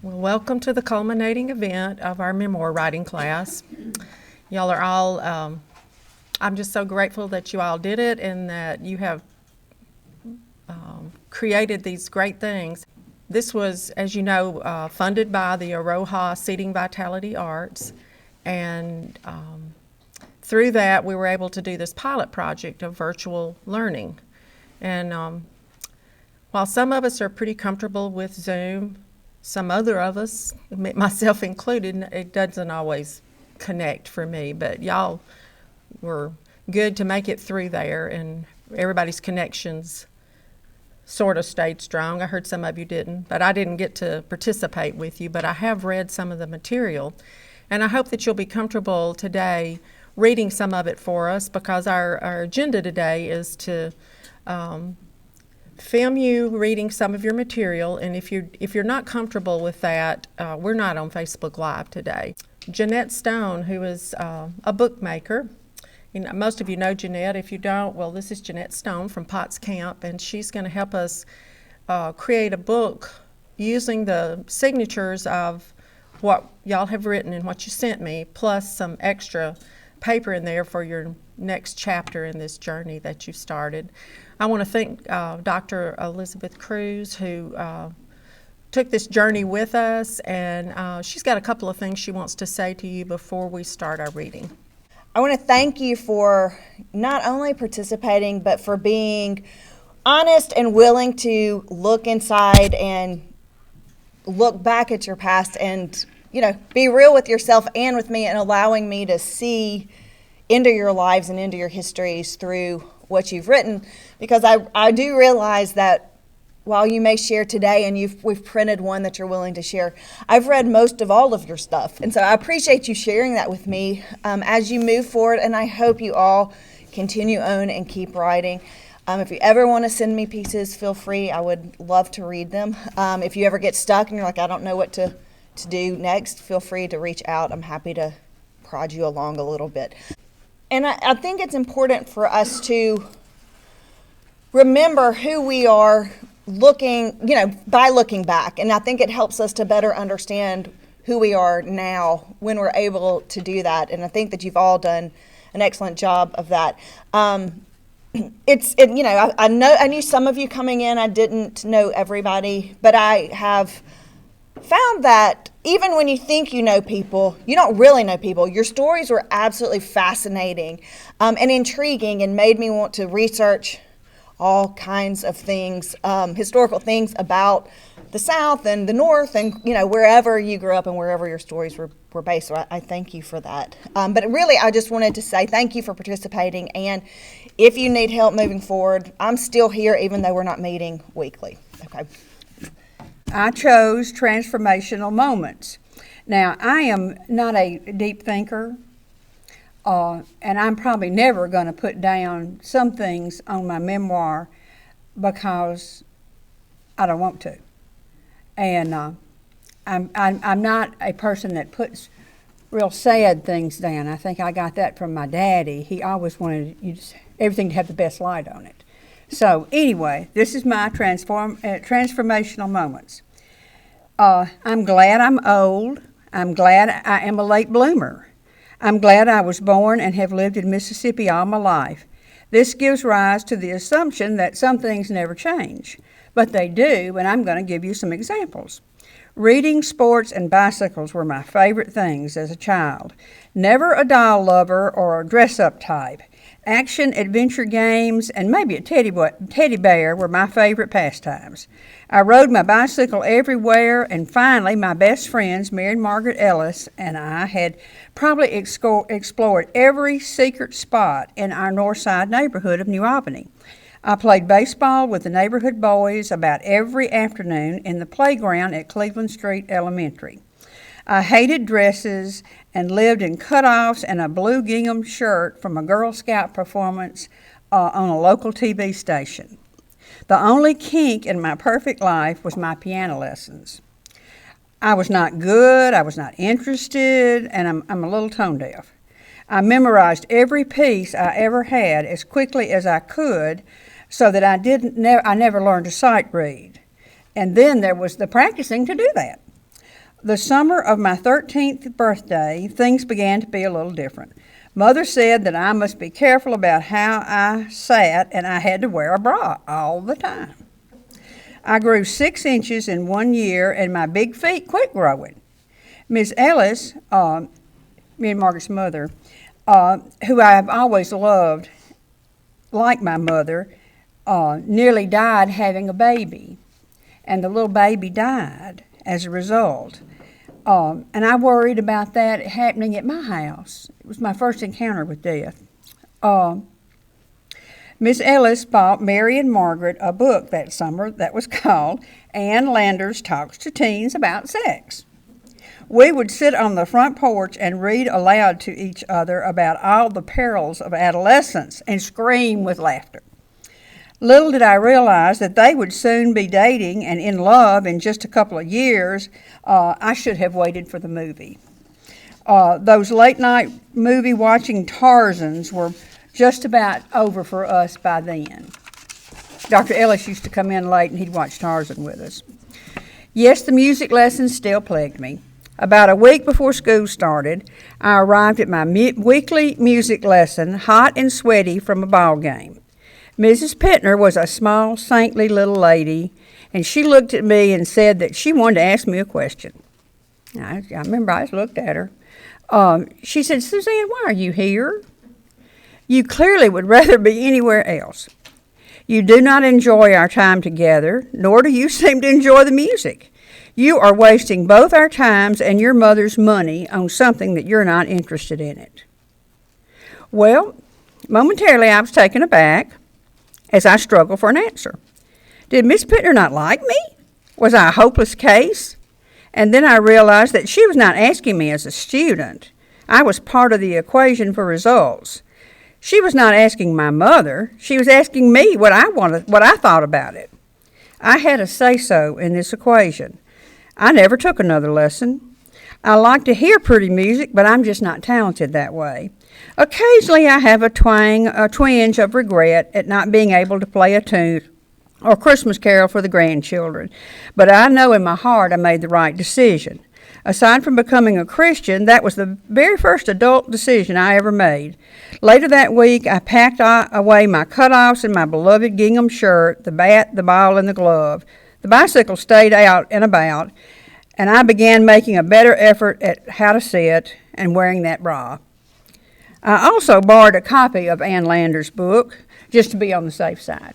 Well, welcome to the culminating event of our memoir writing class. Y'all are all, I'm just so grateful that you all did it and that you have created these great things. This was, as you know, funded by the Aroha Seating Vitality Arts, and through that we were able to do this pilot project of virtual learning. And while some of us are pretty comfortable with Zoom, some other of us, myself included, it doesn't always connect for me, but y'all were good to make it through there, and everybody's connections sort of stayed strong. I heard some of you didn't, but I didn't get to participate with you, but I have read some of the material, and I hope that you'll be comfortable today reading some of it for us, because our agenda today is to film you reading some of your material, and if you're not comfortable with that, we're not on Facebook Live today. Jeanette Stone, who is a bookmaker, most of you know Jeanette. If you don't, well, this is Jeanette Stone from Potts Camp, and she's going to help us create a book using the signatures of what y'all have written and what you sent me, plus some extra paper in there for your next chapter in this journey that you started. I want to thank Dr. Elizabeth Cruz, who took this journey with us, and she's got a couple of things she wants to say to you before we start our reading. I want to thank you for not only participating, but for being honest and willing to look inside and look back at your past and, be real with yourself and with me, and allowing me to see into your lives and into your histories through what you've written, because I do realize that while you may share today and we've printed one that you're willing to share, I've read most of all of your stuff, and so I appreciate you sharing that with me as you move forward, and I hope you all continue on and keep writing. If you ever want to send me pieces, feel free. I would love to read them. If you ever get stuck and you're like, I don't know what to do next, feel free to reach out. I'm happy to prod you along a little bit. And I think it's important for us to remember who we are by looking back. And I think it helps us to better understand who we are now when we're able to do that. And I think that you've all done an excellent job of that. I knew some of you coming in. I didn't know everybody, but I have found that even when you think you know people, you don't really know people. Your stories were absolutely fascinating and intriguing, and made me want to research all kinds of things, historical things about the South and the North, and wherever you grew up and wherever your stories were based. So I thank you for that. But really, I just wanted to say thank you for participating, and if you need help moving forward, I'm still here even though we're not meeting weekly. Okay. I chose transformational moments. Now, I am not a deep thinker, and I'm probably never going to put down some things on my memoir because I don't want to. And I'm not a person that puts real sad things down. I think I got that from my daddy. He always wanted everything to have the best light on it. So anyway, this is my transformational moments. I'm glad I'm old. I'm glad I am a late bloomer. I'm glad I was born and have lived in Mississippi all my life. This gives rise to the assumption that some things never change, but they do, and I'm going to give you some examples. Reading, sports, and bicycles were my favorite things as a child. Never a doll lover or a dress-up type. Action, adventure games, and maybe a teddy bear were my favorite pastimes. I rode my bicycle everywhere, and finally my best friends, Mary and Margaret Ellis, and I had probably explored every secret spot in our north side neighborhood of New Albany. I played baseball with the neighborhood boys about every afternoon in the playground at Cleveland Street Elementary. I hated dresses and lived in cutoffs and a blue gingham shirt from a Girl Scout performance on a local TV station. The only kink in my perfect life was my piano lessons. I was not good, I was not interested, and I'm a little tone deaf. I memorized every piece I ever had as quickly as I could so that I never learned to sight read. And then there was the practicing to do that. the summer of my 13th birthday, things began to be a little different. Mother said that I must be careful about how I sat, and I had to wear a bra all the time. I grew 6 inches in 1 year, and my big feet quit growing. Miss Ellis, me and Margaret's mother, who I have always loved, like my mother, nearly died having a baby, and the little baby died as a result. And I worried about that happening at my house. It was my first encounter with death. Miss Ellis bought Mary and Margaret a book that summer that was called Ann Landers Talks to Teens About Sex. We would sit on the front porch and read aloud to each other about all the perils of adolescence and scream with laughter. Little did I realize that they would soon be dating and in love in just a couple of years. I should have waited for the movie. Those late night movie watching Tarzans were just about over for us by then. Dr. Ellis used to come in late and he'd watch Tarzan with us. Yes, the music lessons still plagued me. About a week before school started, I arrived at my weekly music lesson, hot and sweaty from a ball game. Mrs. Pittner was a small, saintly little lady, and she looked at me and said that she wanted to ask me a question. I remember I just looked at her. She said, "Suzanne, why are you here? You clearly would rather be anywhere else. You do not enjoy our time together, nor do you seem to enjoy the music. You are wasting both our times and your mother's money on something that you're not interested in it." Well, momentarily I was taken aback as I struggled for an answer. Did Miss Pittner not like me? Was I a hopeless case? And then I realized that she was not asking me as a student. I was part of the equation for results. She was not asking my mother. She was asking me what I thought about it. I had a say-so in this equation. I never took another lesson. I like to hear pretty music, but I'm just not talented that way. Occasionally I have a twinge of regret at not being able to play a tune or Christmas carol for the grandchildren, but I know in my heart I made the right decision. Aside from becoming a Christian, that was the very first adult decision I ever made. Later that week, I packed away my cutoffs and my beloved gingham shirt, the bat, the ball, and the glove. The bicycle stayed out and about, and I began making a better effort at how to sit and wearing that bra. I also borrowed a copy of Ann Landers' book, just to be on the safe side.